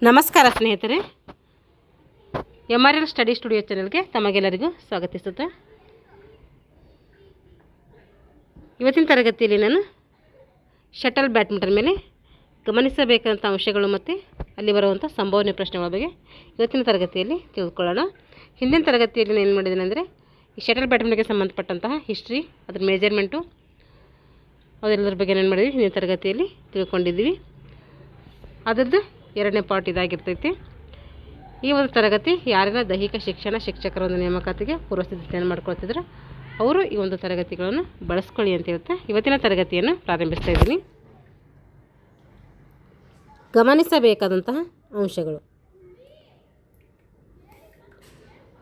ನಮಸ್ಕಾರ ಸ್ನೇಹಿತರೆ, MRL study studio ಚಾನಲ್ಗೆ ತಮಗೆಲ್ಲರಿಗೂ ಸ್ವಾಗತಿಸುತ್ತಾ ಇವತ್ತಿನ ತರಗತಿಯಲ್ಲಿ ನಾನು ಶಟಲ್ ಬ್ಯಾಡ್ಮಿಂಟನ್ ಮೇಲೆ ಗಮನಿಸಬೇಕಾದಂಥ ಅಂಶಗಳು ಮತ್ತು ಅಲ್ಲಿ ಬರುವಂಥ ಸಂಭಾವನೆ ಪ್ರಶ್ನೆಗಳ ಬಗ್ಗೆ ಇವತ್ತಿನ ತರಗತಿಯಲ್ಲಿ ತಿಳಿದುಕೊಳ್ಳೋಣ. ಹಿಂದಿನ ತರಗತಿಯಲ್ಲಿ ನಾನು ಏನು ಮಾಡಿದ್ದೇನೆ ಅಂದರೆ ಈ ಶಟಲ್ ಬ್ಯಾಡ್ಮಿಂಟನ್ಗೆ ಸಂಬಂಧಪಟ್ಟಂತಹ ಹಿಸ್ಟ್ರಿ, ಅದರ ಮೆಜರ್ಮೆಂಟು, ಅದೆಲ್ಲರ ಬಗ್ಗೆ ಏನು ಮಾಡಿದ್ವಿ ಹಿಂದಿನ ತರಗತಿಯಲ್ಲಿ ತಿಳ್ಕೊಂಡಿದ್ವಿ. ಅದರದ್ದು ಎರಡನೇ ಪಾರ್ಟ್ ಇದಾಗಿರ್ತೈತಿ. ಈ ಒಂದು ತರಗತಿ ಯಾರೆಲ್ಲ ದೈಹಿಕ ಶಿಕ್ಷಣ ಶಿಕ್ಷಕರ ಒಂದು ನೇಮಕಾತಿಗೆ ಪೂರ್ವಸಿದ್ಧತೆಯನ್ನು ಮಾಡ್ಕೊಳ್ತಿದ್ರು ಅವರು ಈ ಒಂದು ತರಗತಿಗಳನ್ನು ಬಳಸ್ಕೊಳ್ಳಿ ಅಂತ ಹೇಳ್ತಾ ಇವತ್ತಿನ ತರಗತಿಯನ್ನು ಪ್ರಾರಂಭಿಸ್ತಾ ಇದ್ದೀನಿ. ಗಮನಿಸಬೇಕಾದಂತಹ ಅಂಶಗಳು: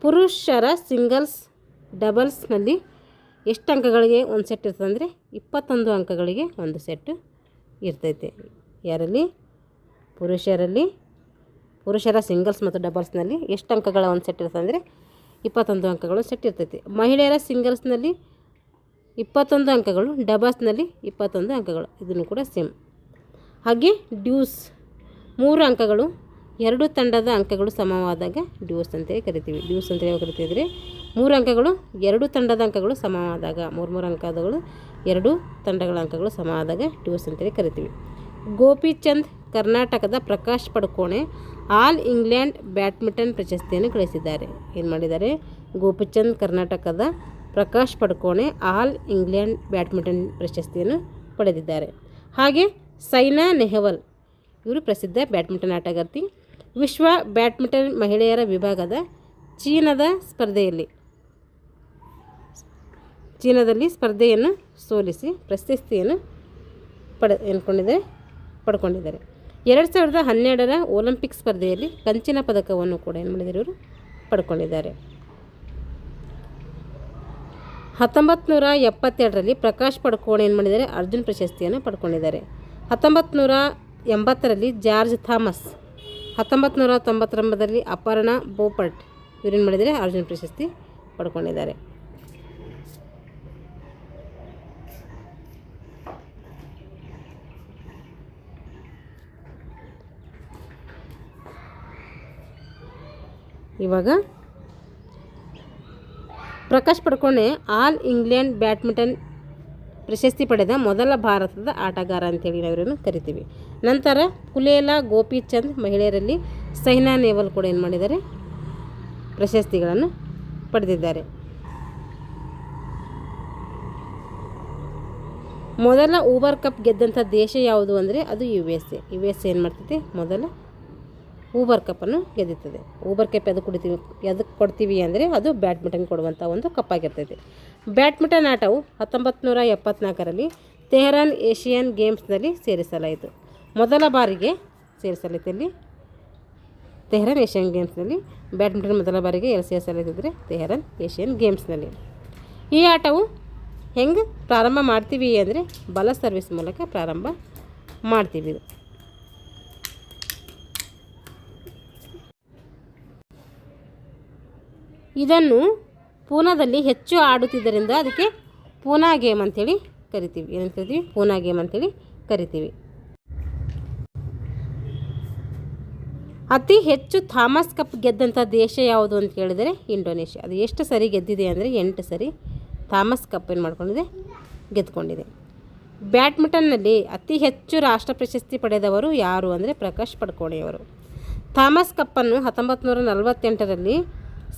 ಪುರುಷರ ಸಿಂಗಲ್ಸ್ ಡಬಲ್ಸ್ನಲ್ಲಿ ಎಷ್ಟು ಅಂಕಗಳಿಗೆ ಒಂದು ಸೆಟ್ ಇರ್ತದೆ ಅಂದರೆ 21 ಅಂಕಗಳಿಗೆ ಒಂದು ಸೆಟ್ಟು ಇರ್ತೈತೆ. ಯಾರಲ್ಲಿ? ಪುರುಷರ ಸಿಂಗಲ್ಸ್ ಮತ್ತು ಡಬಲ್ಸ್ನಲ್ಲಿ ಎಷ್ಟು ಅಂಕಗಳ ಒಂದು ಸೆಟ್ ಇರ್ತದೆ ಅಂದರೆ 21 ಅಂಕಗಳು ಸೆಟ್ ಇರ್ತೈತಿ. ಮಹಿಳೆಯರ ಸಿಂಗಲ್ಸ್ನಲ್ಲಿ 21 ಅಂಕಗಳು, ಡಬಲ್ಸ್ನಲ್ಲಿ 21 ಅಂಕಗಳು, ಇದನ್ನು ಕೂಡ ಸೇಮ್. ಹಾಗೆ ಡ್ಯೂಸ್ 3 ಅಂಕಗಳು, 2 ತಂಡದ ಅಂಕಗಳು ಸಮವಾದಾಗ ಡ್ಯೂಸ್ ಅಂತೇಳಿ ಕರಿತೀವಿ. ಡ್ಯೂಸ್ ಅಂತೇಳಿ ಕರಿತಿದ್ರೆ 3 ಅಂಕಗಳು 2 ತಂಡದ ಅಂಕಗಳು ಸಮವಾದಾಗ, 3 ಅಂಕಗಳು 2 ತಂಡಗಳ ಅಂಕಗಳು ಸಮವಾದಾಗ ಡ್ಯೂಸ್ ಅಂತೇಳಿ ಕರಿತೀವಿ. ಗೋಪಿಚಂದ್ ಕರ್ನಾಟಕದ Prakash Padukone all England badminton ಪ್ರಶಸ್ತಿಯನ್ನು ಗಳಿಸಿದ್ದಾರೆ. ಏನು ಮಾಡಿದ್ದಾರೆ? ಗೋಪಿಚಂದ್ ಕರ್ನಾಟಕದ Prakash Padukone all England badminton ಪ್ರಶಸ್ತಿಯನ್ನು ಪಡೆದಿದ್ದಾರೆ. ಹಾಗೆ ಸೈನಾ ನೆಹ್ವಾಲ್ ಇವರು ಪ್ರಸಿದ್ಧ ಬ್ಯಾಡ್ಮಿಂಟನ್ ಆಟಗಾರ್ತಿ. ವಿಶ್ವ ಬ್ಯಾಡ್ಮಿಂಟನ್ ಮಹಿಳೆಯರ ವಿಭಾಗದ ಚೀನಾದಲ್ಲಿ ಸ್ಪರ್ಧೆಯನ್ನು ಸೋಲಿಸಿ ಪ್ರಶಸ್ತಿಯನ್ನು ಪಡ್ಕೊಂಡಿದ್ದಾರೆ. 2012ರ ಒಲಿಂಪಿಕ್ ಸ್ಪರ್ಧೆಯಲ್ಲಿ ಕಂಚಿನ ಪದಕವನ್ನು ಕೂಡ ಏನು ಮಾಡಿದ್ದಾರೆ ಇವರು ಪಡ್ಕೊಂಡಿದ್ದಾರೆ. 1972ರಲ್ಲಿ ಪ್ರಕಾಶ್ ಪಡುಕೋಣೆ ಏನು ಮಾಡಿದ್ದಾರೆ? ಅರ್ಜುನ್ ಪ್ರಶಸ್ತಿಯನ್ನು ಪಡ್ಕೊಂಡಿದ್ದಾರೆ. 1980ರಲ್ಲಿ ಜಾರ್ಜ್ ಥಾಮಸ್, 1999ರಲ್ಲಿ ಅಪರ್ಣಾ ಬೋಪಟ್ ಇವರೇನು ಮಾಡಿದ್ದಾರೆ? ಅರ್ಜುನ್ ಪ್ರಶಸ್ತಿ ಪಡ್ಕೊಂಡಿದ್ದಾರೆ. ಇವಾಗ Prakash Padukone all England badminton ಪ್ರಶಸ್ತಿ ಪಡೆದ ಮೊದಲ ಭಾರತದ ಆಟಗಾರ ಅಂತೇಳಿ ನಾವು ಇವರನ್ನು ಕರಿತೀವಿ. ನಂತರ ಪುಲೇಲಾ ಗೋಪಿಚಂದ್ ಮಹಿಳೆಯರಲ್ಲಿ ಸೈನಾ ನೆಹ್ವಾಲ್ ಕೂಡ ಏನು ಮಾಡಿದ್ದಾರೆ? ಪ್ರಶಸ್ತಿಗಳನ್ನು ಪಡೆದಿದ್ದಾರೆ. ಮೊದಲ ಊಬರ್ ಕಪ್ ಗೆದ್ದಂಥ ದೇಶ ಯಾವುದು ಅಂದರೆ ಅದು USA ಏನು ಮಾಡ್ತೈತಿ? ಮೊದಲ ಊಬರ್ ಕಪ್ಪನ್ನು ಗೆದ್ದುತ್ತದೆ. ಊಬರ್ ಕಪ್ ಎದಕ್ಕೆ ಕೊಡ್ತೀವಿ ಅಂದರೆ ಅದು ಬ್ಯಾಡ್ಮಿಂಟನ್ ಕೊಡುವಂಥ ಒಂದು ಕಪ್ಪಾಗಿರ್ತೈತಿ. ಬ್ಯಾಡ್ಮಿಂಟನ್ ಆಟವು 1974ರಲ್ಲಿ ತೆಹರಾನ್ ಏಷಿಯನ್ ಗೇಮ್ಸ್ನಲ್ಲಿ ಸೇರಿಸಲಾಯಿತು. ಮೊದಲ ಬಾರಿಗೆ ಸೇರಿಸಲಾಯಿತು. ಇಲ್ಲಿ ತೆಹರಾನ್ ಏಷಿಯನ್ ಗೇಮ್ಸ್ನಲ್ಲಿ ಬ್ಯಾಡ್ಮಿಂಟನ್ ಮೊದಲ ಬಾರಿಗೆ ಎಲ್ಲಿ ಸೇರಿಸಲಾಯಿತಿದ್ರೆ ತೆಹರಾನ್ ಏಷಿಯನ್ ಗೇಮ್ಸ್ನಲ್ಲಿ. ಈ ಆಟವು ಹೆಂಗೆ ಪ್ರಾರಂಭ ಮಾಡ್ತೀವಿ ಅಂದರೆ ಬಲ ಸರ್ವಿಸ್ ಮೂಲಕ ಪ್ರಾರಂಭ ಮಾಡ್ತೀವಿ. ಇದನ್ನು ಪೂನಾದಲ್ಲಿ ಹೆಚ್ಚು ಆಡುತ್ತಿದ್ದರಿಂದ ಅದಕ್ಕೆ ಪೂನಾ ಗೇಮ್ ಅಂಥೇಳಿ ಕರಿತೀವಿ. ಏನಂತ ಕರಿತೀವಿ? ಪೂನಾ ಗೇಮ್ ಅಂಥೇಳಿ ಕರಿತೀವಿ. ಅತಿ ಹೆಚ್ಚು ಥಾಮಸ್ ಕಪ್ ಗೆದ್ದಂಥ ದೇಶ ಯಾವುದು ಅಂತ ಕೇಳಿದರೆ ಇಂಡೋನೇಷ್ಯಾ. ಅದು ಎಷ್ಟು ಸರಿ ಗೆದ್ದಿದೆ ಅಂದರೆ 8 ಸರಿ ಥಾಮಸ್ ಕಪ್ ಏನು ಗೆದ್ದುಕೊಂಡಿದೆ. ಬ್ಯಾಡ್ಮಿಂಟನ್ನಲ್ಲಿ ಅತಿ ಹೆಚ್ಚು ರಾಷ್ಟ್ರ ಪ್ರಶಸ್ತಿ ಪಡೆದವರು ಯಾರು ಅಂದರೆ ಪ್ರಕಾಶ್ ಪಡುಕೋಣೆಯವರು. ಥಾಮಸ್ ಕಪ್ಪನ್ನು 1948ರಲ್ಲಿ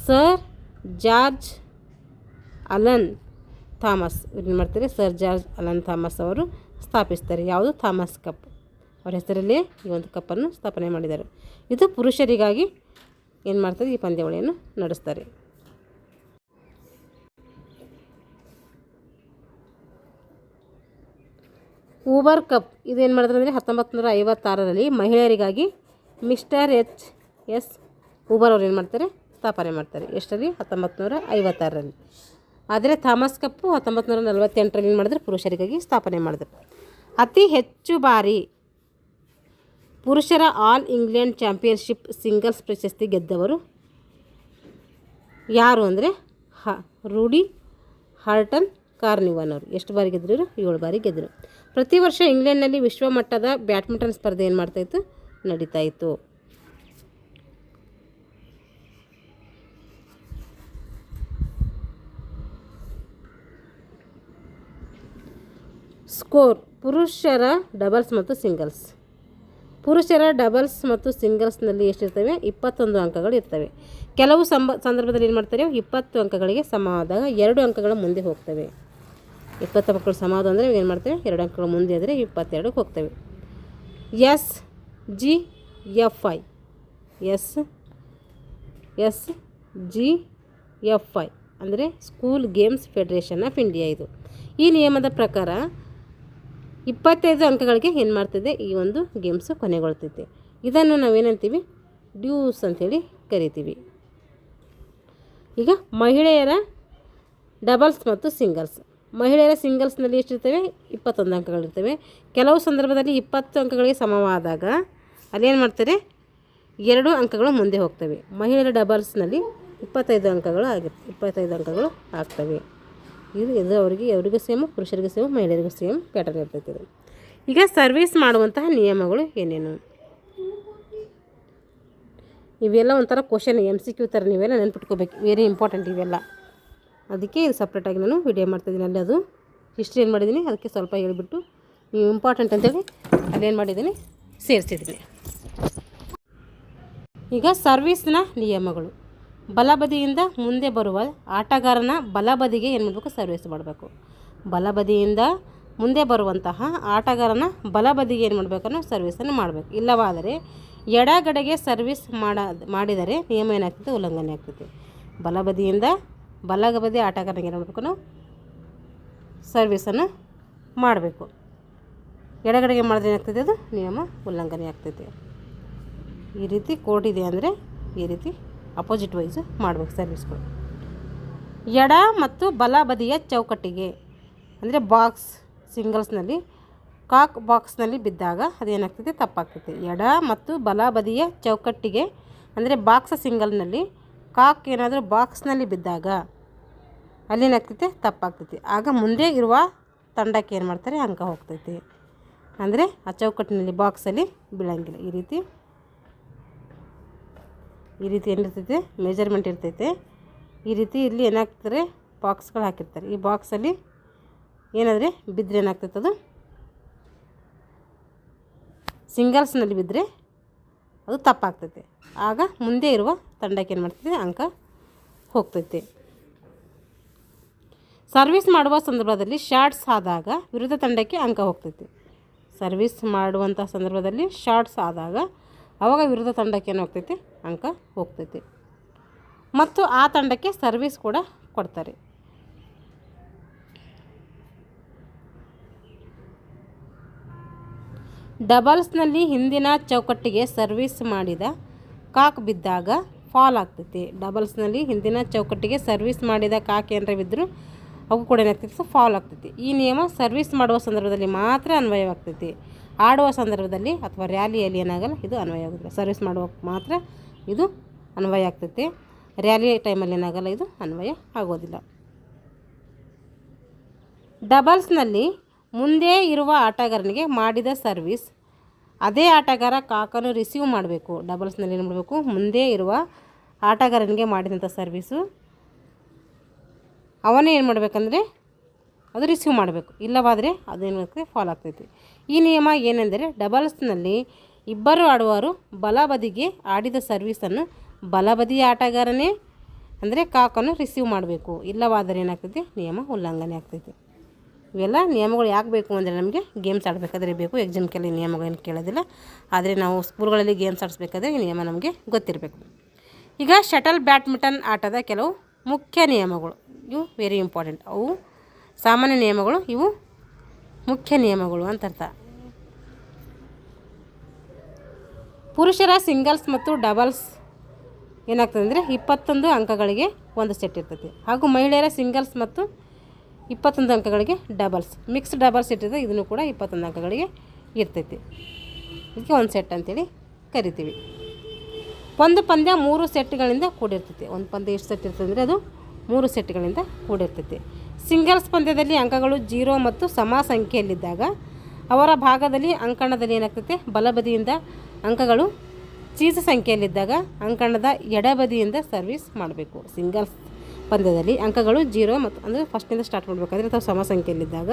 ಸರ್ ಜಾರ್ಜ್ ಅಲನ್ ಥಾಮಸ್ ಏನು ಮಾಡ್ತಾರೆ? ಸರ್ ಜಾರ್ಜ್ ಅಲನ್ ಥಾಮಸ್ ಅವರು ಸ್ಥಾಪಿಸ್ತಾರೆ. ಯಾವುದು? Thomas cup. ಅವರ ಹೆಸರಲ್ಲಿ ಈ ಒಂದು ಕಪ್ಪನ್ನು ಸ್ಥಾಪನೆ ಮಾಡಿದ್ದಾರೆ. ಇದು ಪುರುಷರಿಗಾಗಿ ಏನು ಮಾಡ್ತಾರೆ? ಈ ಪಂದ್ಯಾವಳಿಯನ್ನು ನಡೆಸ್ತಾರೆ. ಊಬರ್ ಕಪ್ ಇದೇನು ಮಾಡಿದ್ರೆ ಅಂದರೆ 1956ರಲ್ಲಿ ಮಹಿಳೆಯರಿಗಾಗಿ ಮಿಸ್ಟರ್ HS ಊಬರ್ ಅವ್ರು ಏನು ಮಾಡ್ತಾರೆ? ಸ್ಥಾಪನೆ ಮಾಡ್ತಾರೆ. ಎಷ್ಟರಲ್ಲಿ? 1956ರಲ್ಲಿ. ಆದರೆ ಥಾಮಸ್ ಕಪ್ಪು 1948ರಲ್ಲಿ ಏನು ಮಾಡಿದ್ರೆ ಪುರುಷರಿಗಾಗಿ ಸ್ಥಾಪನೆ ಮಾಡಿದ್ರು. ಅತಿ ಹೆಚ್ಚು ಬಾರಿ ಪುರುಷರ ಆಲ್ ಇಂಗ್ಲೆಂಡ್ ಚಾಂಪಿಯನ್ಶಿಪ್ ಸಿಂಗಲ್ಸ್ ಪ್ರಶಸ್ತಿ ಗೆದ್ದವರು ಯಾರು ಅಂದರೆ ರೂಡಿ ಹಾರ್ಟನ್ ಕಾರ್ನಿವನ್ ಅವರು. ಎಷ್ಟು ಬಾರಿ ಗೆದ್ದರು? 7 ಬಾರಿ ಗೆದ್ದರು. ಪ್ರತಿ ವರ್ಷ ಇಂಗ್ಲೆಂಡ್ನಲ್ಲಿ ವಿಶ್ವಮಟ್ಟದ ಬ್ಯಾಡ್ಮಿಂಟನ್ ಸ್ಪರ್ಧೆ ಏನು ಮಾಡ್ತಾಯಿತ್ತು? ನಡೀತಾ ಇತ್ತು. ಸ್ಕೋರ್ ಪುರುಷರ ಡಬಲ್ಸ್ ಮತ್ತು ಸಿಂಗಲ್ಸ್. ಪುರುಷರ ಡಬಲ್ಸ್ ಮತ್ತು ಸಿಂಗಲ್ಸ್ನಲ್ಲಿ ಎಷ್ಟಿರ್ತವೆ? 21 ಅಂಕಗಳು ಇರ್ತವೆ. ಕೆಲವು ಸಂದರ್ಭದಲ್ಲಿ ಏನು ಮಾಡ್ತಾರೆ? 20 ಅಂಕಗಳಿಗೆ ಸಮವಾದಾಗ 2 ಅಂಕಗಳ ಮುಂದೆ ಹೋಗ್ತವೆ. 20 ಅಂಕಗಳು ಸಮವಾದ ಅಂದರೆ ಏನು ಮಾಡ್ತೇವೆ? 2 ಅಂಕಗಳ ಮುಂದೆ ಆದರೆ 22ಕ್ಕೆ ಹೋಗ್ತವೆ. SGFI SGFI ಅಂದರೆ school games federation of India. ಇದು ಈ ನಿಯಮದ ಪ್ರಕಾರ 25 ಅಂಕಗಳಿಗೆ ಏನು ಮಾಡ್ತಿದೆ? ಈ ಒಂದು ಗೇಮ್ಸು ಕೊನೆಗೊಳ್ತೈತೆ. ಇದನ್ನು ನಾವೇನಂತೀವಿ? ಡ್ಯೂಸ್ ಅಂಥೇಳಿ ಕರಿತೀವಿ. ಈಗ ಮಹಿಳೆಯರ ಡಬಲ್ಸ್ ಮತ್ತು ಸಿಂಗಲ್ಸ್. ಮಹಿಳೆಯರ ಸಿಂಗಲ್ಸ್ನಲ್ಲಿ ಎಷ್ಟಿರ್ತವೆ? 21 ಅಂಕಗಳಿರ್ತವೆ. ಕೆಲವು ಸಂದರ್ಭದಲ್ಲಿ 20 ಅಂಕಗಳಿಗೆ ಸಮವಾದಾಗ ಅಲ್ಲೇನು ಮಾಡ್ತಾರೆ? 2 ಅಂಕಗಳು ಮುಂದೆ ಹೋಗ್ತವೆ. ಮಹಿಳೆಯರ ಡಬಲ್ಸ್ನಲ್ಲಿ 25 ಅಂಕಗಳು ಆಗ್ತವೆ. ಇದು ಅವರಿಗೂ ಸೇಮು, ಪುರುಷರಿಗೂ ಸೇಮು, ಮಹಿಳೆಯರಿಗೂ ಸೇಮ್ ಪ್ಯಾಟರ್ನ್ ಇರ್ತೈತೆ. ಇದು ಈಗ ಸರ್ವಿಸ್ ಮಾಡುವಂತಹ ನಿಯಮಗಳು ಏನೇನು? ಇವೆಲ್ಲ ಒಂಥರ ಕ್ವಶನ್ MCQ ಥರ ನೀವೆಲ್ಲ ನೆನ್ಪಿಟ್ಕೋಬೇಕು. ವೆರಿ ಇಂಪಾರ್ಟೆಂಟ್ ಇವೆಲ್ಲ. ಅದಕ್ಕೆ ಇದು ಸಪ್ರೇಟಾಗಿ ನಾನು ವಿಡಿಯೋ ಮಾಡ್ತಾಯಿದ್ದೀನಿ. ಅಲ್ಲಿ ಅದು ಹಿಸ್ಟ್ರಿ ಏನು ಮಾಡಿದ್ದೀನಿ ಅದಕ್ಕೆ ಸ್ವಲ್ಪ ಹೇಳಿಬಿಟ್ಟು ನೀವು ಇಂಪಾರ್ಟೆಂಟ್ ಅಂತೇಳಿ ಅಲ್ಲೇನು ಮಾಡಿದ್ದೀನಿ ಸೇರಿಸಿದ್ದೀನಿ. ಈಗ ಸರ್ವಿಸ್ನ ನಿಯಮಗಳು. ಬಲಬದಿಯಿಂದ ಮುಂದೆ ಬರುವ ಆಟಗಾರನ ಬಲಬದಿಗೆ ಏನು ಮಾಡಬೇಕು? ಸರ್ವಿಸ್ ಮಾಡಬೇಕು. ಬಲಬದಿಯಿಂದ ಮುಂದೆ ಬರುವಂತಹ ಆಟಗಾರನ ಬಲಬದಿಗೆ ಏನು ಮಾಡಬೇಕನ್ನೋ ಸರ್ವಿಸನ್ನು ಮಾಡಬೇಕು. ಇಲ್ಲವಾದರೆ ಎಡಗಡೆಗೆ ಸರ್ವಿಸ್ ಮಾಡಿದರೆ ನಿಯಮ ಏನಾಗ್ತದೆ? ಉಲ್ಲಂಘನೆ ಆಗ್ತದೆ. ಬಲಬದಿಯಿಂದ ಬಲಬದಿ ಆಟಗಾರನಿಗೆ ಏನು ಮಾಡಬೇಕು? ನಾವು ಸರ್ವಿಸನ್ನು ಮಾಡಬೇಕು. ಎಡಗಡೆಗೆ ಮಾಡಿದ್ರೆ ಏನಾಗ್ತದೆ? ಅದು ನಿಯಮ ಉಲ್ಲಂಘನೆ ಆಗ್ತೈತೆ. ಈ ರೀತಿ ಕೋರ್ಟ್ ಇದೆ ಅಂದರೆ ಈ ರೀತಿ ಅಪೋಸಿಟ್ ವೈಸು ಮಾಡಬೇಕು ಸರ್ವಿಸ್ಗಳು. ಎಡ ಮತ್ತು ಬಲ ಬದಿಯ ಚೌಕಟ್ಟಿಗೆ ಅಂದರೆ ಬಾಕ್ಸ್ ಸಿಂಗಲ್ಸ್ನಲ್ಲಿ ಕಾಕ್ ಬಾಕ್ಸ್ನಲ್ಲಿ ಬಿದ್ದಾಗ ಅದೇನಾಗ್ತದೆ? ತಪ್ಪಾಗ್ತದೆ. ಎಡ ಮತ್ತು ಬಲ ಬದಿಯ ಚೌಕಟ್ಟಿಗೆ ಅಂದರೆ ಬಾಕ್ಸ್ ಸಿಂಗಲ್ನಲ್ಲಿ ಕಾಕ್ ಏನಾದರೂ ಬಾಕ್ಸ್ನಲ್ಲಿ ಬಿದ್ದಾಗ ಅಲ್ಲೇನಾಗ್ತೈತೆ? ತಪ್ಪಾಗ್ತೈತಿ. ಆಗ ಮುಂದೆ ಇರುವ ತಂಡಕ್ಕೆ ಏನು ಮಾಡ್ತಾರೆ? ಅಂಕ ಹೋಗ್ತೈತಿ. ಅಂದರೆ ಆ ಚೌಕಟ್ಟಿನಲ್ಲಿ ಬಾಕ್ಸಲ್ಲಿ ಬೀಳಂಗಿಲ್ಲ. ಈ ರೀತಿ ಏನಿರ್ತೈತೆ? ಮೆಜರ್ಮೆಂಟ್ ಇರ್ತೈತೆ. ಈ ರೀತಿ ಇಲ್ಲಿ ಏನಾಗ್ತಾರೆ? ಬಾಕ್ಸ್ಗಳು ಹಾಕಿರ್ತಾರೆ. ಈ ಬಾಕ್ಸಲ್ಲಿ ಏನಾದರೆ ಬಿದ್ದರೆ ಏನಾಗ್ತೈತೆ? ಅದು ಸಿಂಗಲ್ಸ್ನಲ್ಲಿ ಬಿದ್ದರೆ ಅದು ತಪ್ಪಾಗ್ತೈತೆ. ಆಗ ಮುಂದೆ ಇರುವ ತಂಡಕ್ಕೆ ಏನು ಮಾಡ್ತೈತೆ? ಅಂಕ ಹೋಗ್ತೈತೆ. ಸರ್ವಿಸ್ ಮಾಡುವ ಸಂದರ್ಭದಲ್ಲಿ ಶಾರ್ಟ್ಸ್ ಆದಾಗ ವಿರುದ್ಧ ತಂಡಕ್ಕೆ ಅಂಕ ಹೋಗ್ತೈತೆ. ಸರ್ವಿಸ್ ಮಾಡುವಂಥ ಸಂದರ್ಭದಲ್ಲಿ ಶಾರ್ಟ್ಸ್ ಆದಾಗ ಆವಾಗ ವಿರುದ್ಧ ತಂಡಕ್ಕೆ ಏನು ಹೋಗ್ತೈತೆ? ಅಂಕ ಹೋಗ್ತೈತೆ. ಮತ್ತು ಆ ತಂಡಕ್ಕೆ ಸರ್ವಿಸ್ ಕೂಡ ಕೊಡ್ತಾರೆ. ಡಬಲ್ಸ್ನಲ್ಲಿ ಹಿಂದಿನ ಚೌಕಟ್ಟಿಗೆ ಸರ್ವಿಸ್ ಮಾಡಿದ ಕಾಕ್ ಬಿದ್ದಾಗ ಫಾಲ್ ಆಗ್ತೈತಿ. ಡಬಲ್ಸ್ನಲ್ಲಿ ಹಿಂದಿನ ಚೌಕಟ್ಟಿಗೆ ಸರ್ವಿಸ್ ಮಾಡಿದ ಕಾಕ್ ಏನಾರ ಬಿದ್ದರೂ ಅವು ಕೂಡ ಏನಾಗ್ತೈತಿ? ಫಾಲ್ ಆಗ್ತೈತಿ. ಈ ನಿಯಮ ಸರ್ವಿಸ್ ಮಾಡುವ ಸಂದರ್ಭದಲ್ಲಿ ಮಾತ್ರ ಅನ್ವಯವಾಗ್ತೈತಿ. ಆಡುವ ಸಂದರ್ಭದಲ್ಲಿ ಅಥವಾ ರ್ಯಾಲಿಯಲ್ಲಿ ಏನಾಗಲ್ಲ, ಇದು ಅನ್ವಯ ಆಗೋದಿಲ್ಲ. ಸರ್ವಿಸ್ ಮಾಡುವಾಗ ಮಾತ್ರ ಇದು ಅನ್ವಯ ಆಗ್ತೈತಿ. ರ್ಯಾಲಿ ಟೈಮಲ್ಲಿ ಏನಾಗಲ್ಲ, ಇದು ಅನ್ವಯ ಆಗೋದಿಲ್ಲ. ಡಬಲ್ಸ್ನಲ್ಲಿ ಮುಂದೆ ಇರುವ ಆಟಗಾರನಿಗೆ ಮಾಡಿದ ಸರ್ವಿಸ್ ಅದೇ ಆಟಗಾರ ಕಾಕನ್ನು ರಿಸೀವ್ ಮಾಡಬೇಕು. ಡಬಲ್ಸ್ನಲ್ಲಿ ಏನು ಮಾಡಬೇಕು? ಮುಂದೆ ಇರುವ ಆಟಗಾರನಿಗೆ ಮಾಡಿದಂಥ ಸರ್ವಿಸು ಅವನೇ ಏನು ಮಾಡಬೇಕಂದ್ರೆ ಅದು ರಿಸೀವ್ ಮಾಡಬೇಕು. ಇಲ್ಲವಾದರೆ ಅದೇನಾಗ್ತದೆ? ಫಾಲ್ ಆಗ್ತೈತಿ. ಈ ನಿಯಮ ಏನೆಂದರೆ ಡಬಲ್ಸ್ನಲ್ಲಿ ಇಬ್ಬರು ಆಡುವವರು ಬಲಬದಿಗೆ ಆಡಿದ ಸರ್ವಿಸನ್ನು ಬಲಬದಿಯ ಆಟಗಾರನೇ ಅಂದರೆ ಕಾಕನ್ನು ರಿಸೀವ್ ಮಾಡಬೇಕು. ಇಲ್ಲವಾದರೆ ಏನಾಗ್ತೈತಿ? ನಿಯಮ ಉಲ್ಲಂಘನೆ ಆಗ್ತೈತಿ. ಇವೆಲ್ಲ ನಿಯಮಗಳು ಯಾಕೆ ಬೇಕು ಅಂದರೆ ನಮಗೆ ಗೇಮ್ಸ್ ಆಡಬೇಕಾದ್ರೆ ಬೇಕು. ಎಕ್ಸಾಮ್ಗೆಲ್ಲ ನಿಯಮಗಳೇನು ಕೇಳೋದಿಲ್ಲ. ಆದರೆ ನಾವು ಸ್ಕೂಲ್ಗಳಲ್ಲಿ ಗೇಮ್ಸ್ ಆಡಿಸ್ಬೇಕಾದ್ರೆ ಈ ನಿಯಮ ನಮಗೆ ಗೊತ್ತಿರಬೇಕು. ಈಗ ಶಟಲ್ ಬ್ಯಾಡ್ಮಿಂಟನ್ ಆಟದ ಕೆಲವು ಮುಖ್ಯ ನಿಯಮಗಳು, ಇವು ವೆರಿ ಇಂಪಾರ್ಟೆಂಟ್. ಅವು ಸಾಮಾನ್ಯ ನಿಯಮಗಳು, ಇವು ಮುಖ್ಯ ನಿಯಮಗಳು ಅಂತ ಅರ್ಥ. ಪುರುಷರ ಸಿಂಗಲ್ಸ್ ಮತ್ತು ಡಬಲ್ಸ್ ಏನಾಗ್ತದೆ ಅಂದರೆ 21 ಅಂಕಗಳಿಗೆ ಒಂದು ಸೆಟ್ ಇರ್ತೈತಿ. ಹಾಗೂ ಮಹಿಳೆಯರ ಸಿಂಗಲ್ಸ್ ಮತ್ತು 21 ಅಂಕಗಳಿಗೆ ಡಬಲ್ಸ್, ಮಿಕ್ಸ್ಡ್ ಡಬಲ್ಸ್ ಇರ್ತದೆ. ಇದನ್ನು ಕೂಡ 21 ಅಂಕಗಳಿಗೆ ಇರ್ತೈತಿ. ಇದಕ್ಕೆ ಒಂದು ಸೆಟ್ ಅಂತೇಳಿ ಕರಿತೀವಿ. ಒಂದು ಪಂದ್ಯ 3 ಸೆಟ್ಗಳಿಂದ ಕೂಡಿರ್ತೈತಿ. ಒಂದು ಪಂದ್ಯ ಎಷ್ಟು ಸೆಟ್ ಇರ್ತದೆ ಅಂದರೆ ಅದು 3 ಸೆಟ್ಗಳಿಂದ ಕೂಡಿರ್ತೈತಿ. ಸಿಂಗಲ್ಸ್ ಪಂದ್ಯದಲ್ಲಿ ಅಂಕಗಳು 0 ಮತ್ತು ಸಮ ಸಂಖ್ಯೆಯಲ್ಲಿದ್ದಾಗ ಅವರ ಭಾಗದಲ್ಲಿ ಅಂಕಣದಲ್ಲಿ ಏನಾಗ್ತೈತೆ? ಬಲಬದಿಯಿಂದ ಅಂಕಗಳು ಚೀಸ ಸಂಖ್ಯೆಯಲ್ಲಿದ್ದಾಗ ಅಂಕಣದ ಎಡಬದಿಯಿಂದ ಸರ್ವಿಸ್ ಮಾಡಬೇಕು. ಸಿಂಗಲ್ಸ್ ಪಂದ್ಯದಲ್ಲಿ ಅಂಕಗಳು 0 ಮತ್ತು ಅಂದರೆ ಫಸ್ಟಿಂದ ಸ್ಟಾರ್ಟ್ ಮಾಡಬೇಕಾದ್ರೆ ಅಥವಾ ಸಮ ಸಂಖ್ಯೆಯಲ್ಲಿದ್ದಾಗ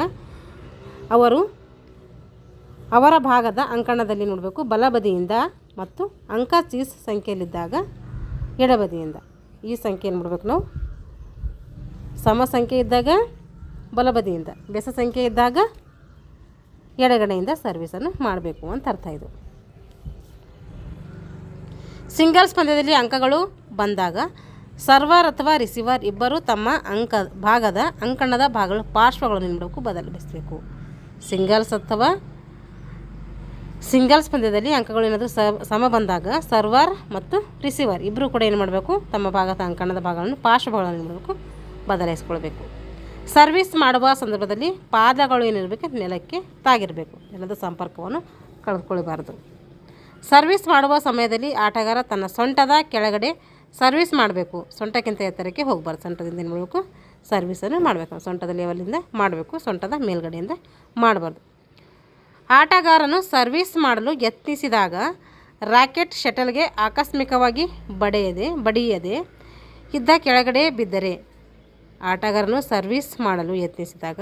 ಅವರ ಭಾಗದ ಅಂಕಣದಲ್ಲಿ ನೋಡಬೇಕು ಬಲಬದಿಯಿಂದ ಮತ್ತು ಅಂಕ ಚೀಸ್ ಸಂಖ್ಯೆಯಲ್ಲಿದ್ದಾಗ ಎಡಬದಿಯಿಂದ. ಈ ಸಂಖ್ಯೆಯನ್ನು ನೋಡಬೇಕು ನಾವು. ಸಮ ಸಂಖ್ಯೆ ಇದ್ದಾಗ ಬಲಬದಿಯಿಂದ, ಬೆಸ ಸಂಖ್ಯೆ ಇದ್ದಾಗ ಎಡಗಡೆಯಿಂದ ಸರ್ವಿಸನ್ನು ಮಾಡಬೇಕು ಅಂತ ಅರ್ಥ ಇದು. ಸಿಂಗಲ್ಸ್ ಪಂದ್ಯದಲ್ಲಿ ಅಂಕಗಳು ಬಂದಾಗ ಸರ್ವರ್ ಅಥವಾ ರಿಸೀವರ್ ಇಬ್ಬರು ತಮ್ಮ ಭಾಗದ ಅಂಕಣದ ಪಾರ್ಶ್ವಗಳನ್ನು ನೀಡಬೇಕು, ಬದಲಿಸಬೇಕು. ಸಿಂಗಲ್ಸ್ ಪಂದ್ಯದಲ್ಲಿ ಅಂಕಗಳು ಏನಾದರೂ ಸಮ ಬಂದಾಗ ಸರ್ವರ್ ಮತ್ತು ರಿಸೀವರ್ ಇಬ್ಬರು ಕೂಡ ಏನು ಮಾಡಬೇಕು, ತಮ್ಮ ಭಾಗದ ಅಂಕಣದ ಪಾರ್ಶ್ವಗಳನ್ನು ನೀಡಬೇಕು, ಬದಲಾಯಿಸ್ಕೊಳ್ಬೇಕು. ಸರ್ವಿಸ್ ಮಾಡುವ ಸಂದರ್ಭದಲ್ಲಿ ಪಾದಗಳು ಏನಿರಬೇಕು, ನೆಲಕ್ಕೆ ತಾಗಿರಬೇಕು. ನೆಲದ ಸಂಪರ್ಕವನ್ನು ಕಳೆದುಕೊಳ್ಳಬಾರದು. ಸರ್ವಿಸ್ ಮಾಡುವ ಸಮಯದಲ್ಲಿ ಆಟಗಾರ ತನ್ನ ಸೊಂಟದ ಕೆಳಗಡೆ ಸರ್ವಿಸ್ ಮಾಡಬೇಕು. ಸೊಂಟಕ್ಕಿಂತ ಎತ್ತರಕ್ಕೆ ಹೋಗಬಾರ್ದು. ಸೊಂಟದಿಂದ ಏನು ಮಾಡಬೇಕು, ಸರ್ವಿಸನ್ನು ಮಾಡಬೇಕು. ಸೊಂಟದ ಲೆವೆಲಿಂದ ಮಾಡಬೇಕು, ಸೊಂಟದ ಮೇಲ್ಗಡೆಯಿಂದ ಮಾಡಬಾರ್ದು. ಆಟಗಾರನು ಸರ್ವಿಸ್ ಮಾಡಲು ಯತ್ನಿಸಿದಾಗ ರಾಕೆಟ್ ಶಟಲ್ಗೆ ಆಕಸ್ಮಿಕವಾಗಿ ಬಡಿಯದೆ ಇದ್ದ ಕೆಳಗಡೆ ಬಿದ್ದರೆ, ಆಟಗಾರನು ಸರ್ವಿಸ್ ಮಾಡಲು ಯತ್ನಿಸಿದಾಗ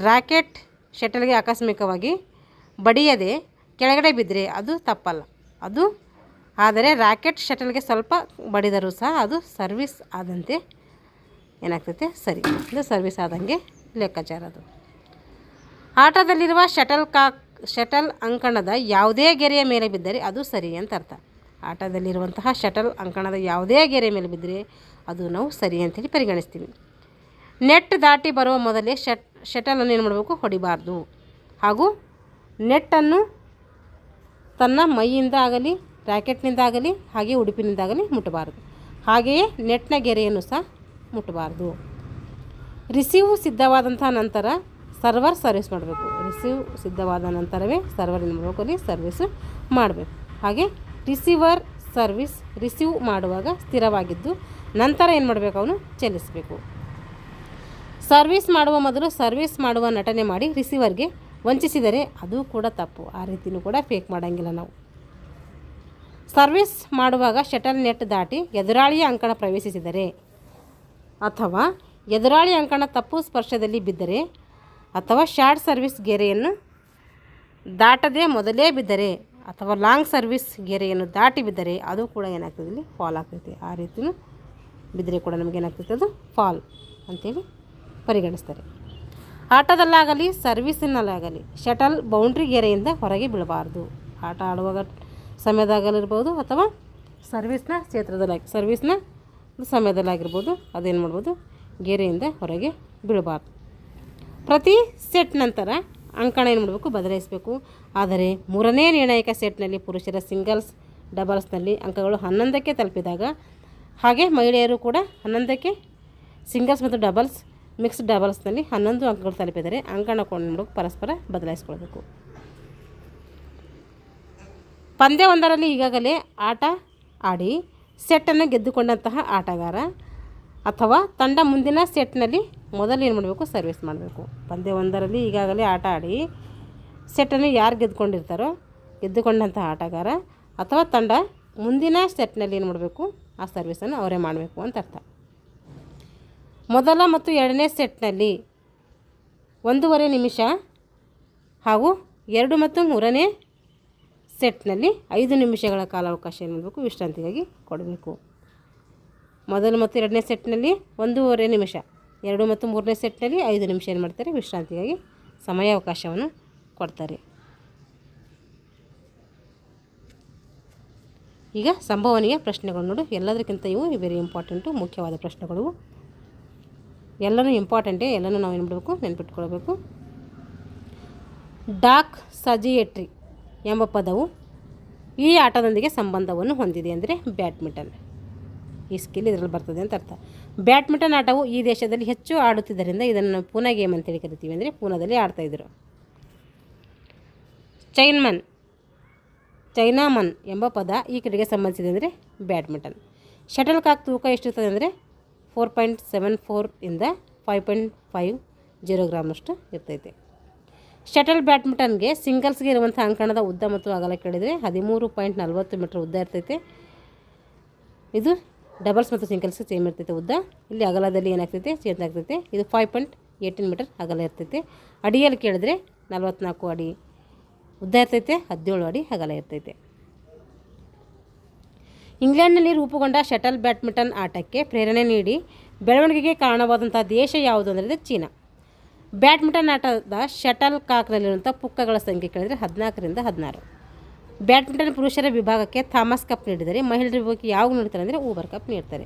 ರಾಕೆಟ್ ಶಟಲ್ಗೆ ಆಕಸ್ಮಿಕವಾಗಿ ಬಡಿಯದೆ ಕೆಳಗಡೆ ಬಿದ್ದರೆ ಅದು ತಪ್ಪಲ್ಲ. ಆದರೆ ರಾಕೆಟ್ ಶಟಲ್ಗೆ ಸ್ವಲ್ಪ ಬಡಿದರೂ ಸಹ ಅದು ಸರ್ವಿಸ್ ಆದಂತೆ ಏನಾಗ್ತೈತೆ, ಸರಿ. ಇದು ಸರ್ವಿಸ್ ಆದಂಗೆ ಲೆಕ್ಕಾಚಾರ. ಅದು ಆಟದಲ್ಲಿರುವ ಶಟಲ್ ಅಂಕಣದ ಯಾವುದೇ ಗೆರೆಯ ಮೇಲೆ ಬಿದ್ದರೆ ಅದು ಸರಿ ಅಂತ ಅರ್ಥ. ಆಟದಲ್ಲಿರುವಂತಹ ಶಟಲ್ ಅಂಕಣದ ಯಾವುದೇ ಗೆರೆಯ ಮೇಲೆ ಬಿದ್ದರೆ ಅದು ನಾವು ಸರಿ ಅಂತೇಳಿ ಪರಿಗಣಿಸ್ತೀವಿ. ನೆಟ್ ದಾಟಿ ಬರುವ ಮೊದಲೇ ಶಟಲನ್ನು ಏನು ಮಾಡಬೇಕು, ಹೊಡಿಬಾರ್ದು. ಹಾಗೂ ನೆಟ್ಟನ್ನು ತನ್ನ ಮೈಯಿಂದ ಆಗಲಿ ರ್ಯಾಕೆಟ್ನಿಂದ ಆಗಲಿ ಹಾಗೆ ಉಡುಪಿನಿಂದಾಗಲಿ ಮುಟ್ಟಬಾರ್ದು. ಹಾಗೆಯೇ ನೆಟ್ನ ಗೆರೆಯನ್ನು ಸಹ ಮುಟ್ಟಬಾರ್ದು. ರಿಸೀವ್ ಸಿದ್ಧವಾದಂಥ ನಂತರ ಸರ್ವರ್ ಸರ್ವಿಸ್ ಮಾಡಬೇಕು. ರಿಸೀವ್ ಸಿದ್ಧವಾದ ನಂತರವೇ ಸರ್ವರ್ ಏನು ಮಾಡಬೇಕು, ಅಲ್ಲಿ ಸರ್ವಿಸು ಮಾಡಬೇಕು. ಹಾಗೆ ರಿಸೀವ್ ಮಾಡುವಾಗ ಸ್ಥಿರವಾಗಿದ್ದು ನಂತರ ಏನು ಮಾಡಬೇಕು, ಅವನು ಚಲಿಸಬೇಕು. ಸರ್ವಿಸ್ ಮಾಡುವ ಮೊದಲು ಸರ್ವಿಸ್ ಮಾಡುವ ನಟನೆ ಮಾಡಿ ರಿಸೀವರ್ಗೆ ವಂಚಿಸಿದರೆ ಅದು ಕೂಡ ತಪ್ಪು. ಆ ರೀತಿಯೂ ಕೂಡ ಫೇಕ್ ಮಾಡೋಂಗಿಲ್ಲ ನಾವು. ಸರ್ವಿಸ್ ಮಾಡುವಾಗ ಶಟಲ್ ನೆಟ್ ದಾಟಿ ಎದುರಾಳಿಯ ಅಂಕಣ ಪ್ರವೇಶಿಸಿದರೆ ಅಥವಾ ಎದುರಾಳಿ ಅಂಕಣ ತಪ್ಪು ಸ್ಪರ್ಶದಲ್ಲಿ ಬಿದ್ದರೆ ಅಥವಾ ಶಾರ್ಟ್ ಸರ್ವಿಸ್ ಗೆರೆಯನ್ನು ದಾಟದೆ ಮೊದಲೇ ಬಿದ್ದರೆ ಅಥವಾ ಲಾಂಗ್ ಸರ್ವಿಸ್ ಗೆರೆಯನ್ನು ದಾಟಿ ಬಿದ್ದರೆ ಅದು ಕೂಡ ಏನಾಗ್ತದೆ, ಇಲ್ಲಿ ಫಾಲ್ ಆಗ್ತೈತೆ. ಆ ರೀತಿಯೂ ಬಿದ್ದರೆ ಕೂಡ ನಮಗೇನಾಗ್ತೈತೆ, ಅದು ಫಾಲ್ ಅಂಥೇಳಿ ಪರಿಗಣಿಸ್ತಾರೆ. ಆಟದಲ್ಲಾಗಲಿ ಸರ್ವಿಸಿನಲ್ಲಾಗಲಿ ಶಟಲ್ ಬೌಂಡ್ರಿ ಗೆರೆಯಿಂದ ಹೊರಗೆ ಬೀಳಬಾರ್ದು. ಆಟ ಆಡುವಾಗ ಸಮಯದಾಗಲಿರ್ಬೋದು ಅಥವಾ ಸರ್ವಿಸ್ನ ಸಮಯದಲ್ಲಾಗಿರ್ಬೋದು, ಅದೇನು ಮಾಡ್ಬೋದು, ಗೆರೆಯಿಂದ ಹೊರಗೆ ಬೀಳಬಾರ್ದು. ಪ್ರತಿ ಸೆಟ್ ನಂತರ ಅಂಕಣ ಏನು ಮಾಡಬೇಕು, ಬದಲಾಯಿಸಬೇಕು. ಆದರೆ ಮೂರನೇ ನಿರ್ಣಾಯಕ ಸೆಟ್ನಲ್ಲಿ ಪುರುಷರ ಸಿಂಗಲ್ಸ್ ಡಬಲ್ಸ್ನಲ್ಲಿ ಅಂಕಗಳು 11ಕ್ಕೆ ತಲುಪಿದಾಗ ಹಾಗೆ ಮಹಿಳೆಯರು ಕೂಡ 11ಕ್ಕೆ ಸಿಂಗಲ್ಸ್ ಮತ್ತು ಡಬಲ್ಸ್ ಮಿಕ್ಸ್ಡ್ ಡಬಲ್ಸ್ನಲ್ಲಿ 11 ಅಂಕಗಳು ತಲುಪಿದರೆ ಅಂಕಣ ಕೊಂಡು ಪರಸ್ಪರ ಬದಲಾಯಿಸ್ಕೊಳ್ಬೇಕು. ಪಂದ್ಯವೊಂದರಲ್ಲಿ ಈಗಾಗಲೇ ಆಟ ಆಡಿ ಸೆಟ್ಟನ್ನು ಗೆದ್ದುಕೊಂಡಂತಹ ಆಟಗಾರ ಅಥವಾ ತಂಡ ಮುಂದಿನ ಸೆಟ್ನಲ್ಲಿ ಮೊದಲು ಏನು ಮಾಡಬೇಕು, ಸರ್ವಿಸ್ ಮಾಡಬೇಕು. ಪಂದ್ಯವೊಂದರಲ್ಲಿ ಈಗಾಗಲೇ ಆಟ ಆಡಿ ಸೆಟ್ಟನ್ನು ಯಾರು ಗೆದ್ದುಕೊಂಡಂತಹ ಆಟಗಾರ ಅಥವಾ ತಂಡ ಮುಂದಿನ ಸೆಟ್ನಲ್ಲಿ ಏನು ಮಾಡಬೇಕು, ಆ ಸರ್ವಿಸನ್ನು ಅವರೇ ಮಾಡಬೇಕು ಅಂತ ಅರ್ಥ. ಮೊದಲ ಮತ್ತು ಎರಡನೇ ಸೆಟ್ನಲ್ಲಿ 1.5 ನಿಮಿಷ ಹಾಗೂ 2 ಮತ್ತು 3ನೇ ಸೆಟ್ನಲ್ಲಿ 5 ನಿಮಿಷಗಳ ಕಾಲಾವಕಾಶ ಏನು ಮಾಡಬೇಕು, ವಿಶ್ರಾಂತಿಗಾಗಿ ಕೊಡಬೇಕು. ಮೊದಲು ಮತ್ತು ಎರಡನೇ ಸೆಟ್ನಲ್ಲಿ 1.5 ನಿಮಿಷ, 2 ಮತ್ತು 3ನೇ ಸೆಟ್ನಲ್ಲಿ 5 ನಿಮಿಷ ಏನು ಮಾಡ್ತಾರೆ, ವಿಶ್ರಾಂತಿಗಾಗಿ ಸಮಯಾವಕಾಶವನ್ನು ಕೊಡ್ತಾರೆ. ಈಗ ಸಂಭವನೀಯ ಪ್ರಶ್ನೆಗಳು ನೋಡು. ಎಲ್ಲದಕ್ಕಿಂತ ಇವು ವೆರಿ ಇಂಪಾರ್ಟೆಂಟು, ಮುಖ್ಯವಾದ ಪ್ರಶ್ನೆಗಳು. ಎಲ್ಲನೂ ಇಂಪಾರ್ಟೆಂಟೇ, ಎಲ್ಲನೂ ನಾವು ಏನು ಮಾಡಬೇಕು, ನೆನಪಿಟ್ಕೊಳ್ಬೇಕು. ಡಾಕ್ ಸಜಿಯೇಟ್ರಿ ಎಂಬ ಪದವು ಈ ಆಟದೊಂದಿಗೆ ಸಂಬಂಧವನ್ನು ಹೊಂದಿದೆ ಅಂದರೆ ಬ್ಯಾಡ್ಮಿಂಟನ್. ಈ ಸ್ಕಿಲ್ ಇದರಲ್ಲಿ ಬರ್ತದೆ ಅಂತ ಅರ್ಥ. ಬ್ಯಾಡ್ಮಿಂಟನ್ ಆಟವು ಈ ದೇಶದಲ್ಲಿ ಹೆಚ್ಚು ಆಡುತ್ತಿದ್ದರಿಂದ ಇದನ್ನು ನಾವು ಪೂನಾ ಗೇಮ್ ಅಂತೇಳಿ ಕರಿತೀವಿ. ಅಂದರೆ ಪೂನಾದಲ್ಲಿ ಆಡ್ತಾಯಿದ್ರು. ಚೈನಾಮನ್ ಎಂಬ ಪದ ಈ ಕ್ರೀಡೆಗೆ ಸಂಬಂಧಿಸಿದೆ ಅಂದರೆ ಬ್ಯಾಡ್ಮಿಂಟನ್. ಶಟಲ್ ಕಾಕ್ ತೂಕ ಎಷ್ಟಿರ್ತದೆ ಅಂದರೆ 4.74 ಇಂದ 5.50 ಗ್ರಾಮ್ನಷ್ಟು ಇರ್ತೈತೆ. ಶಟಲ್ ಬ್ಯಾಡ್ಮಿಂಟನ್ಗೆ ಸಿಂಗಲ್ಸ್ಗೆ ಇರುವಂಥ ಅಂಕಣದ ಉದ್ದ ಮತ್ತು ಅಗಲ ಕೇಳಿದರೆ 13.40 ಮೀಟರ್ ಉದ್ದ ಇರ್ತೈತೆ. ಇದು ಡಬಲ್ಸ್ ಮತ್ತು ಸಿಂಗಲ್ಸ್ಗೆ ಸೇಮ್ ಇರ್ತೈತೆ ಉದ್ದ. ಇಲ್ಲಿ ಅಗಲದಲ್ಲಿ ಏನಾಗ್ತೈತೆ, ಚೇಂಜ್ ಆಗ್ತೈತೆ. ಇದು 18 ಮೀಟರ್ ಅಗಲ ಇರ್ತೈತೆ. ಅಡಿಯಲ್ಲಿ ಕೇಳಿದ್ರೆ 44 ಅಡಿ ಉದ್ದ ಇರ್ತೈತೆ, 17 ಅಡಿ ಅಗಲ ಇರ್ತೈತೆ. ಇಂಗ್ಲೆಂಡ್ನಲ್ಲಿ ರೂಪುಗೊಂಡ ಶಟಲ್ ಬ್ಯಾಡ್ಮಿಂಟನ್ ಆಟಕ್ಕೆ ಪ್ರೇರಣೆ ನೀಡಿ ಬೆಳವಣಿಗೆಗೆ ಕಾರಣವಾದಂಥ ದೇಶ ಯಾವುದು ಅಂದರೆ ಚೀನಾ. ಬ್ಯಾಡ್ಮಿಂಟನ್ ಆಟದ ಶಟಲ್ ಕಾಕ್ನಲ್ಲಿರುವಂಥ ಪುಕ್ಕಗಳ ಸಂಖ್ಯೆ ಕೇಳಿದರೆ 14ರಿಂದ 16. ಬ್ಯಾಡ್ಮಿಂಟನ್ ಪುರುಷರ ವಿಭಾಗಕ್ಕೆ ಥಾಮಸ್ ಕಪ್ ನೀಡಿದರೆ ಮಹಿಳೆಯರ ವಿಭಾಗಕ್ಕೆ ಯಾವಾಗ ನೀಡ್ತಾರೆ ಅಂದರೆ ಊಬರ್ ಕಪ್ ನೀಡ್ತಾರೆ.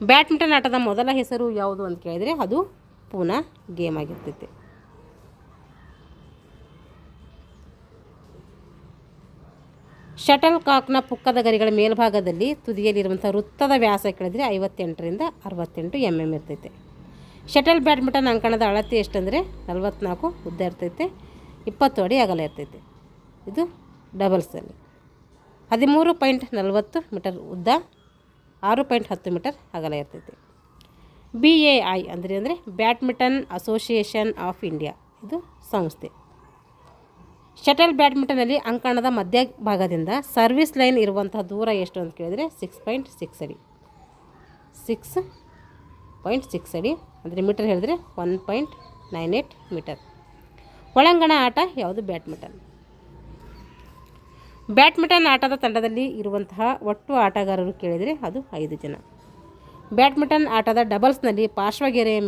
ಬ್ಯಾಡ್ಮಿಂಟನ್ ಆಟದ ಮೊದಲ ಹೆಸರು ಯಾವುದು ಅಂತ ಕೇಳಿದರೆ ಅದು ಪೂನಾ ಗೇಮ್ ಆಗಿರ್ತೈತೆ. ಶಟಲ್ ಕಾಕ್ನ ಪುಕ್ಕದ ಗರಿಗಳ ಮೇಲ್ಭಾಗದಲ್ಲಿ ತುದಿಯಲ್ಲಿರುವಂಥ ವೃತ್ತದ ವ್ಯಾಸ ಕೇಳಿದರೆ 58ರಿಂದ 68 mm ಇರ್ತೈತೆ. ಶಟಲ್ ಬ್ಯಾಡ್ಮಿಂಟನ್ ಅಂಕಣದ ಅಳತೆ ಎಷ್ಟಂದರೆ 44 ಉದ್ದ ಇರ್ತೈತೆ, 20 ಅಡಿ ಅಗಲ ಇರ್ತೈತೆ. ಇದು ಡಬಲ್ಸಲ್ಲಿ 13.40 ಮೀಟರ್ ಉದ್ದ, 6.10 ಮೀಟರ್ ಅಗಲ ಇರ್ತೈತೆ. BAI ಅಂದರೆ ಬ್ಯಾಡ್ಮಿಂಟನ್ ಅಸೋಸಿಯೇಷನ್ ಆಫ್ ಇಂಡಿಯಾ, ಇದು ಸಂಸ್ಥೆ. ಶಟಲ್ ಬ್ಯಾಡ್ಮಿಂಟನಲ್ಲಿ ಅಂಕಣದ ಮಧ್ಯಭಾಗದಿಂದ ಸರ್ವಿಸ್ ಲೈನ್ ಇರುವಂತಹ ದೂರ ಎಷ್ಟು ಅಂತ ಕೇಳಿದರೆ 6.6 ಅಡಿ. 6.6 ಅಡಿ ಅಂದರೆ ಮೀಟರ್ ಹೇಳಿದ್ರೆ 1.98 ಮೀಟರ್. ಒಳಾಂಗಣ ಆಟ ಯಾವುದು? ಬ್ಯಾಡ್ಮಿಂಟನ್. ಬ್ಯಾಡ್ಮಿಂಟನ್ ಆಟದ ತಂಡದಲ್ಲಿ ಇರುವಂತಹ ಒಟ್ಟು ಆಟಗಾರರು ಕೇಳಿದರೆ ಅದು 5 ಜನ. ಬ್ಯಾಡ್ಮಿಂಟನ್ ಆಟದ ಡಬಲ್ಸ್ನಲ್ಲಿ ಪಾರ್ಶ್ವಗೆರೆಯ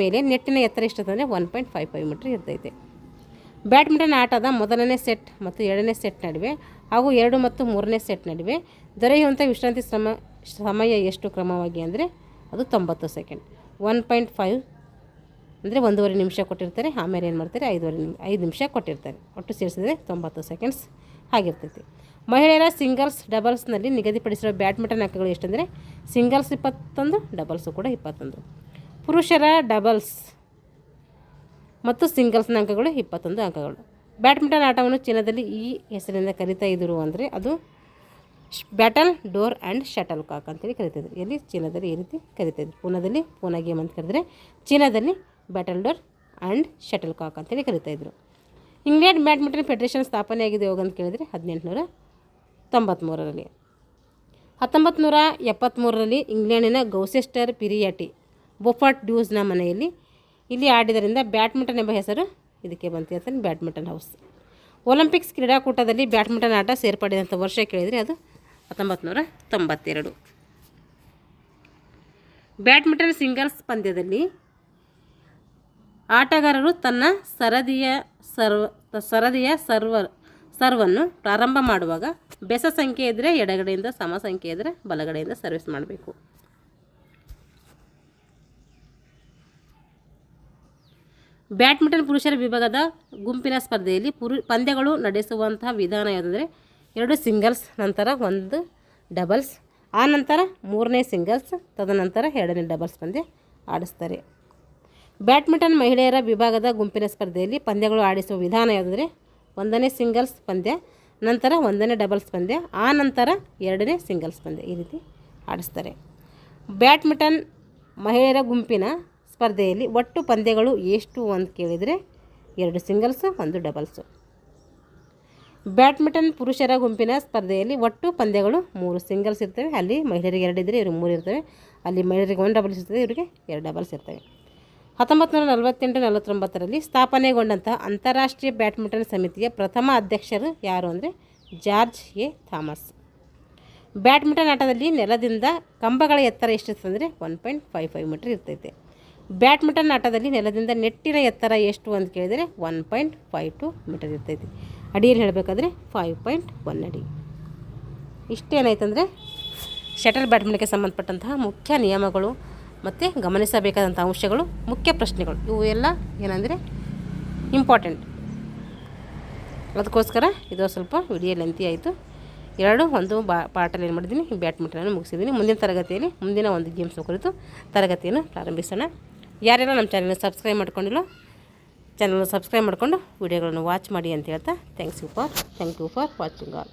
ಮೇಲೆ ನೆಟ್ಟಿನ ಎತ್ತರ ಎಷ್ಟಂದರೆ 1.55 ಮೀಟರ್ ಇರ್ತೈತೆ. ಬ್ಯಾಡ್ಮಿಂಟನ್ ಆಟದ ಮೊದಲನೇ ಸೆಟ್ ಮತ್ತು ಎರಡನೇ ಸೆಟ್ ನಡುವೆ ಹಾಗೂ 2 ಮತ್ತು 3ನೇ ಸೆಟ್ ನಡುವೆ ದೊರೆಯುವಂಥ ವಿಶ್ರಾಂತಿ ಸಮಯ ಎಷ್ಟು ಕ್ರಮವಾಗಿ ಅಂದರೆ ಅದು 90 ಸೆಕೆಂಡ್. 1.5 ಅಂದರೆ 1.5 ನಿಮಿಷ ಕೊಟ್ಟಿರ್ತಾರೆ. ಆಮೇಲೆ ಏನು ಮಾಡ್ತಾರೆ 5 ನಿಮಿಷ ಕೊಟ್ಟಿರ್ತಾರೆ. ಒಟ್ಟು ಸೇರಿಸಿದರೆ 90 ಸೆಕೆಂಡ್ಸ್ ಆಗಿರ್ತೈತಿ. ಮಹಿಳೆಯರ ಸಿಂಗಲ್ಸ್ ಡಬಲ್ಸ್ನಲ್ಲಿ ನಿಗದಿಪಡಿಸಿರೋ ಬ್ಯಾಡ್ಮಿಂಟನ್ ಅಂಕಗಳು ಎಷ್ಟಂದರೆ ಸಿಂಗಲ್ಸ್ 21, ಡಬಲ್ಸು ಕೂಡ 21. ಪುರುಷರ ಡಬಲ್ಸ್ ಮತ್ತು ಸಿಂಗಲ್ಸ್ನ ಅಂಕಗಳು 21 ಅಂಕಗಳು. ಬ್ಯಾಡ್ಮಿಂಟನ್ ಆಟವನ್ನು ಚೀನಾದಲ್ಲಿ ಈ ಹೆಸರಿನಿಂದ ಕರೀತಾ ಇದ್ದರು ಅಂದರೆ ಅದು battledore and shuttlecock ಅಂತೇಳಿ ಕರಿತಾಯಿದ್ರು. ಎಲ್ಲಿ? ಚೀನಾದಲ್ಲಿ ಈ ರೀತಿ ಕರಿತಾಯಿದ್ರು. ಪೂನಾದಲ್ಲಿ ಪೂನಾ ಗೇಮ್ ಅಂತ ಕರೆದರೆ, ಚೀನಾದಲ್ಲಿ battledore and shuttlecock ಅಂತೇಳಿ ಕರಿತಾಯಿದ್ರು. ಇಂಗ್ಲೆಂಡ್ ಬ್ಯಾಡ್ಮಿಂಟನ್ ಫೆಡರೇಷನ್ ಸ್ಥಾಪನೆಯಾಗಿದೆ ಯಾವಾಗ ಅಂತ ಕೇಳಿದರೆ 1893ರಲ್ಲಿ. 1973ರಲ್ಲಿ ಇಂಗ್ಲೆಂಡಿನ ಗೌಸೆಸ್ಟರ್ ಪಿರಿಯಾಟಿ ಬೊಫರ್ಟ್ ಡ್ಯೂಸ್ನ ಮನೆಯಲ್ಲಿ ಇಲ್ಲಿ ಆಡಿದ್ದರಿಂದ ಬ್ಯಾಡ್ಮಿಂಟನ್ ಎಂಬ ಹೆಸರು ಇದಕ್ಕೆ ಬಂತು ಅಂತ ಬ್ಯಾಡ್ಮಿಂಟನ್ ಹೌಸ್. ಒಲಿಂಪಿಕ್ಸ್ ಕ್ರೀಡಾಕೂಟದಲ್ಲಿ ಬ್ಯಾಡ್ಮಿಂಟನ್ ಆಟ ಸೇರ್ಪಡೆದಂಥ ವರ್ಷ ಕೇಳಿದರೆ ಅದು 1992. ಬ್ಯಾಡ್ಮಿಂಟನ್ ಸಿಂಗಲ್ಸ್ ಪಂದ್ಯದಲ್ಲಿ ಆಟಗಾರರು ತನ್ನ ಸರದಿಯ ಸರ್ವನ್ನು ಪ್ರಾರಂಭ ಮಾಡುವಾಗ ಬೆಸ ಸಂಖ್ಯೆ ಇದ್ದರೆ ಎಡಗಡೆಯಿಂದ, ಸಮ ಸಂಖ್ಯೆ ಇದ್ದರೆ ಬಲಗಡೆಯಿಂದ ಸರ್ವಿಸ್ ಮಾಡಬೇಕು. ಬ್ಯಾಡ್ಮಿಂಟನ್ ಪುರುಷರ ವಿಭಾಗದ ಗುಂಪಿನ ಸ್ಪರ್ಧೆಯಲ್ಲಿ ಪಂದ್ಯಗಳು ನಡೆಸುವಂತಹ ವಿಧಾನ ಯಾವುದಂದರೆ 2 ಸಿಂಗಲ್ಸ್, ನಂತರ 1 ಡಬಲ್ಸ್, ಆ ನಂತರ 3ನೇ ಸಿಂಗಲ್ಸ್, ತದನಂತರ 2ನೇ ಡಬಲ್ಸ್ ಪಂದ್ಯ ಆಡಿಸ್ತಾರೆ. ಬ್ಯಾಡ್ಮಿಂಟನ್ ಮಹಿಳೆಯರ ವಿಭಾಗದ ಗುಂಪಿನ ಸ್ಪರ್ಧೆಯಲ್ಲಿ ಪಂದ್ಯಗಳು ಆಡಿಸುವ ವಿಧಾನ ಯಾವುದಂದರೆ 1ನೇ ಸಿಂಗಲ್ಸ್ ಪಂದ್ಯ, ನಂತರ 1ನೇ ಡಬಲ್ಸ್ ಪಂದ್ಯ, ಆ ನಂತರ 2ನೇ ಸಿಂಗಲ್ಸ್ ಪಂದ್ಯ, ಈ ರೀತಿ ಆಡಿಸ್ತಾರೆ. ಬ್ಯಾಡ್ಮಿಂಟನ್ ಮಹಿಳೆಯರ ಗುಂಪಿನ ಸ್ಪರ್ಧೆಯಲ್ಲಿ ಒಟ್ಟು ಪಂದ್ಯಗಳು ಎಷ್ಟು ಅಂತ ಕೇಳಿದರೆ 2 ಸಿಂಗಲ್ಸು, 1 ಡಬಲ್ಸು. ಬ್ಯಾಡ್ಮಿಂಟನ್ ಪುರುಷರ ಗುಂಪಿನ ಸ್ಪರ್ಧೆಯಲ್ಲಿ ಒಟ್ಟು ಪಂದ್ಯಗಳು 3 ಸಿಂಗಲ್ಸ್ ಇರ್ತವೆ. ಅಲ್ಲಿ ಮಹಿಳೆಯರಿಗೆ 2 ಇದ್ದರೆ ಇವರು 3 ಇರ್ತವೆ. ಅಲ್ಲಿ ಮಹಿಳೆಯರಿಗೆ 1 ಡಬಲ್ಸ್ ಇರ್ತದೆ, ಇವರಿಗೆ 2 ಡಬಲ್ಸ್ ಇರ್ತವೆ. 1948-49ರಲ್ಲಿ ಸ್ಥಾಪನೆಗೊಂಡಂತಹ ಅಂತಾರಾಷ್ಟ್ರೀಯ ಬ್ಯಾಡ್ಮಿಂಟನ್ ಸಮಿತಿಯ ಪ್ರಥಮ ಅಧ್ಯಕ್ಷರು ಯಾರು ಅಂದರೆ ಜಾರ್ಜ್ ಎ ಥಾಮಸ್. ಬ್ಯಾಡ್ಮಿಂಟನ್ ಆಟದಲ್ಲಿ ನೆಲದಿಂದ ಕಂಬಗಳ ಎತ್ತರ ಎಷ್ಟಿರ್ತಂದರೆ 1.55 ಮೀಟರ್ ಇರ್ತೈತೆ. ಬ್ಯಾಡ್ಮಿಂಟನ್ ಆಟದಲ್ಲಿ ನೆಲದಿಂದ ನೆಟ್ಟಿನ ಎತ್ತರ ಎಷ್ಟು ಅಂತ ಕೇಳಿದರೆ 1.52 ಮೀಟರ್ ಇರ್ತೈತಿ. ಅಡಿಯಲ್ಲಿ ಹೇಳಬೇಕಾದ್ರೆ 5.1 ಅಡಿ. ಇಷ್ಟೇನಾಯ್ತಂದರೆ ಶಟಲ್ ಬ್ಯಾಡ್ಮಿಂಟನ್ಗೆ ಸಂಬಂಧಪಟ್ಟಂತಹ ಮುಖ್ಯ ನಿಯಮಗಳು ಮತ್ತು ಗಮನಿಸಬೇಕಾದಂಥ ಅಂಶಗಳು, ಮುಖ್ಯ ಪ್ರಶ್ನೆಗಳು, ಇವು ಎಲ್ಲ ಏನಂದರೆ ಇಂಪಾರ್ಟೆಂಟ್. ಅದಕ್ಕೋಸ್ಕರ ಇದು ಸ್ವಲ್ಪ ವಿಡಿಯೋ ಲೆಂತಿ ಆಯಿತು. ಒಂದು ಪಾರ್ಟಲ್ಲಿ ಏನು ಮಾಡಿದ್ದೀನಿ, ಬ್ಯಾಡ್ಮಿಂಟನನ್ನು ಮುಗಿಸಿದ್ದೀನಿ. ಮುಂದಿನ ತರಗತಿಯಲ್ಲಿ ಮುಂದಿನ ಒಂದು ಗೇಮ್ಸ್ ಕುರಿತು ತರಗತಿಯನ್ನು ಪ್ರಾರಂಭಿಸೋಣ. ಯಾರೆಲ್ಲ ನಮ್ಮ ಚಾನಲ್ನ ಸಬ್ಸ್ಕ್ರೈಬ್ ಮಾಡ್ಕೊಂಡಿಲ್ಲ, ಚಾನಲ್ನ ಸಬ್ಸ್ಕ್ರೈಬ್ ಮಾಡಿಕೊಂಡು ವಿಡಿಯೋಗಳನ್ನು ವಾಚ್ ಮಾಡಿ ಅಂತ ಹೇಳ್ತಾ thank you for watching all.